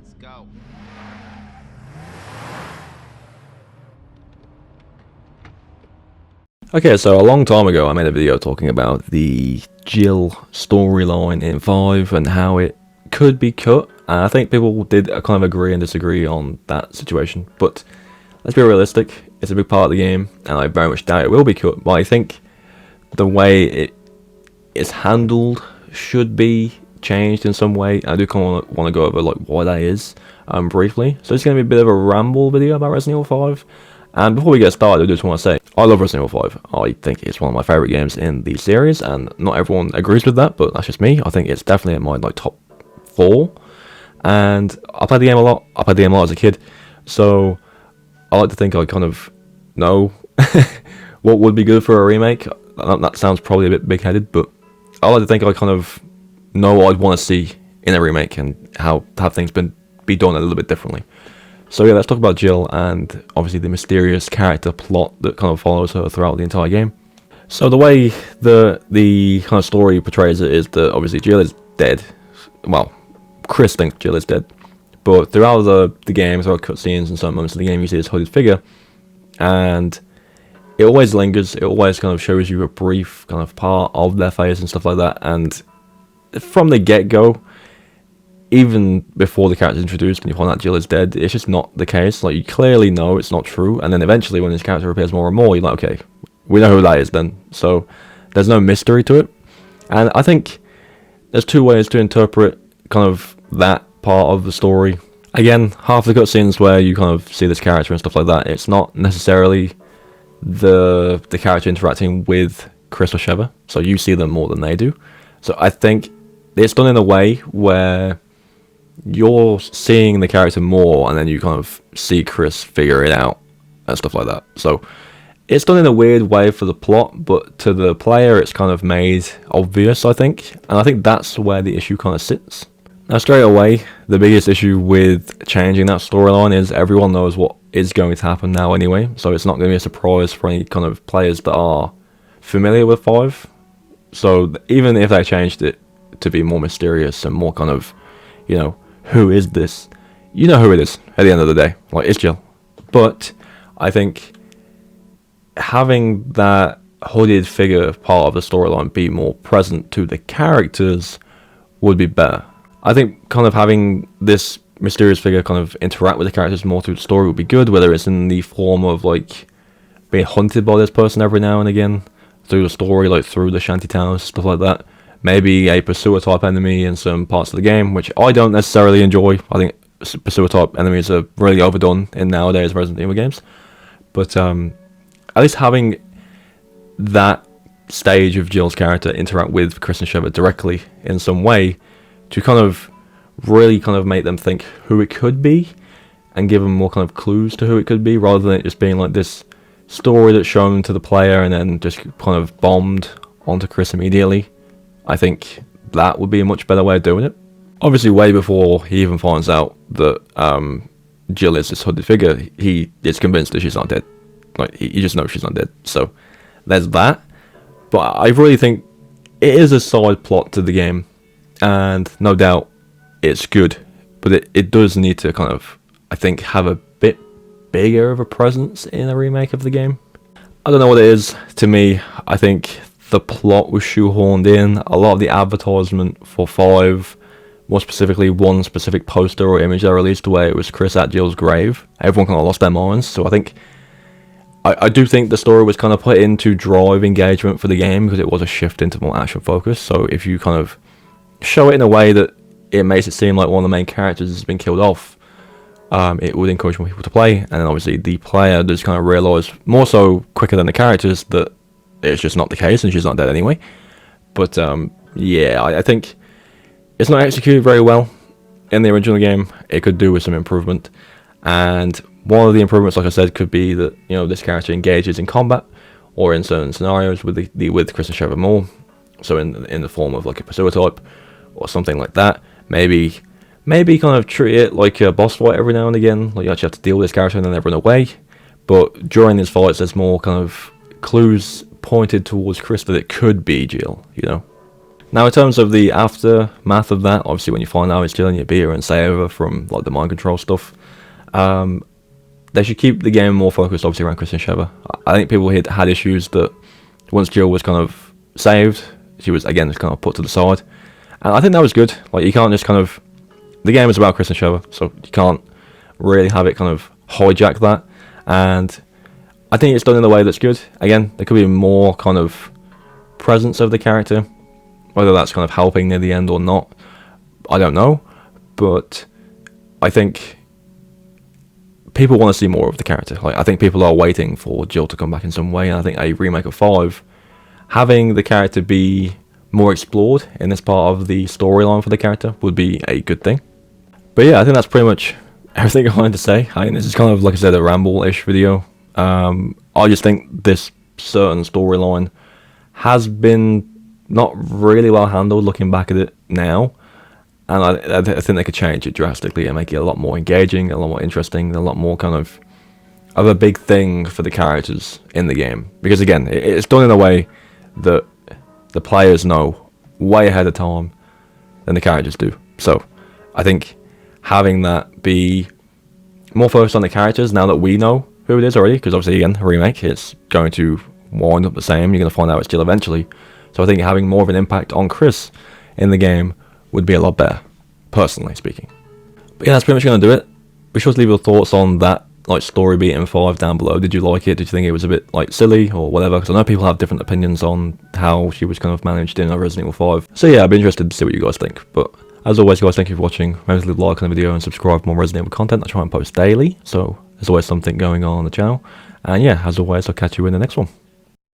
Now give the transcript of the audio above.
Let's go. Okay, so a long time ago I made a video talking about the Jill storyline in 5 and how it could be cut. And I think people did kind of agree and disagree on that situation. But let's be realistic, it's a big part of the game, and I very much doubt it will be cut. But I think the way it is handled should be changed in some way. I do kind of want to go over like why that is briefly. So it's going to be a bit of a ramble video about Resident Evil 5. And before we get started, I just want to say, I love Resident Evil 5. I think it's one of my favourite games in the series, and not everyone agrees with that, but that's just me. I think it's definitely in my top 4. And I played the game a lot. I played the game a lot as a kid, so I like to think I kind of know what would be good for a remake. That sounds probably a bit big-headed, but I like to think I kind of know what I'd want to see in a remake and how have things be done a little bit differently. So yeah, let's talk about Jill and obviously the mysterious character plot that kind of follows her throughout the entire game. So the way the kind of story portrays it is that obviously Jill is dead. Well, Chris thinks Jill is dead, but throughout the game, throughout cutscenes and some moments of the game, you see this hooded figure, and it always lingers. It always kind of shows you a brief kind of part of their face and stuff like that. And from the get-go, even before the character is introduced and you find out Jill is dead, it's just not the case. Like, you clearly know it's not true, and then eventually when this character appears more and more, you're like, okay, we know who that is then. So there's no mystery to it. And I think there's two ways to interpret kind of that part of the story. Again, half the cutscenes where you kind of see this character and stuff like that, it's not necessarily the character interacting with Chris or Sheva, so you see them more than they do. So I think it's done in a way where you're seeing the character more, and then you kind of see Chris figure it out and stuff like that. So it's done in a weird way for the plot, but to the player it's kind of made obvious, I think. And I think that's where the issue kind of sits. Now straight away, the biggest issue with changing that storyline is everyone knows what is going to happen now anyway, so it's not going to be a surprise for any kind of players that are familiar with 5. So even if they changed it to be more mysterious and more kind of, you know, who is this? You know who it is at the end of the day. Like, it's Jill. But I think having that hooded figure part of the storyline be more present to the characters would be better. I think kind of having this mysterious figure kind of interact with the characters more through the story would be good, whether it's in the form of like being hunted by this person every now and again through the story, like through the shanty towns, stuff like that. Maybe a pursuer type enemy in some parts of the game, which I don't necessarily enjoy. I think pursuer type enemies are really overdone in nowadays Resident Evil games. But at least having that stage of Jill's character interact with Chris and Sheva directly in some way to kind of really kind of make them think who it could be and give them more kind of clues to who it could be, rather than it just being like this story that's shown to the player and then just kind of bombed onto Chris immediately. I think that would be a much better way of doing it. Obviously, way before he even finds out that Jill is this hooded figure, he is convinced that she's not dead. Like, he just knows she's not dead. So there's that. But I really think it is a side plot to the game, and no doubt it's good. But it does need to kind of, I think, have a bit bigger of a presence in a remake of the game. I don't know what it is. To me, I think the plot was shoehorned in. A lot of the advertisement for 5, more specifically one specific poster or image they released where it was Chris at Jill's grave, everyone kind of lost their minds. So I think I do think the story was kind of put in to drive engagement for the game, because it was a shift into more action focus. So if you kind of show it in a way that it makes it seem like one of the main characters has been killed off, it would encourage more people to play. And then obviously the player does kind of realise, more so quicker than the characters, that it's just not the case and she's not dead anyway. But yeah, I think it's not executed very well in the original game. It could do with some improvement, and one of the improvements, like I said, could be that, you know, this character engages in combat or in certain scenarios with with Chris and Sheva more, so in the form of like a pursuer type or something like that. Maybe kind of treat it like a boss fight every now and again, like you actually have to deal with this character and then they run away. But during these fights there's more kind of clues pointed towards Chris that it could be Jill, you know. Now, in terms of the aftermath of that, obviously when you find out it's Jill and you beat her and save her from like the mind control stuff, they should keep the game more focused, obviously, around Chris and Sheva. I think people had issues that once Jill was kind of saved, she was again just kind of put to the side, and I think that was good. Like, you can't just kind of, the game is about Chris and Sheva, so you can't really have it kind of hijack that. And I think it's done in a way that's good. Again, there could be more kind of presence of the character. Whether that's kind of helping near the end or not, I don't know. But I think people want to see more of the character. Like, I think people are waiting for Jill to come back in some way. And I think a remake of 5, having the character be more explored in this part of the storyline for the character would be a good thing. But yeah, I think that's pretty much everything I wanted to say. I mean, this is kind of, like I said, a ramble-ish video. I just think this certain storyline has been not really well handled looking back at it now, and I think they could change it drastically and make it a lot more engaging, a lot more interesting, a lot more kind of a big thing for the characters in the game. Because again, it's done in a way that the players know way ahead of time than the characters do. So I think having that be more focused on the characters now that we know who it is already, because obviously again, a remake, it's going to wind up the same. You're going to find out it's Jill eventually. So I think having more of an impact on Chris in the game would be a lot better, personally speaking. But yeah, that's pretty much going to do it. Be sure to leave your thoughts on that like story beat in 5 down below. Did you like it? Did you think it was a bit like silly or whatever? Because I know people have different opinions on how she was kind of managed in Resident Evil 5. So yeah, I'd be interested to see what you guys think. But as always, guys, thank you for watching. Remember to leave a like on the video and subscribe for more Resident Evil content. I try and post daily, so there's always something going on the channel. And yeah, as always, I'll catch you in the next one.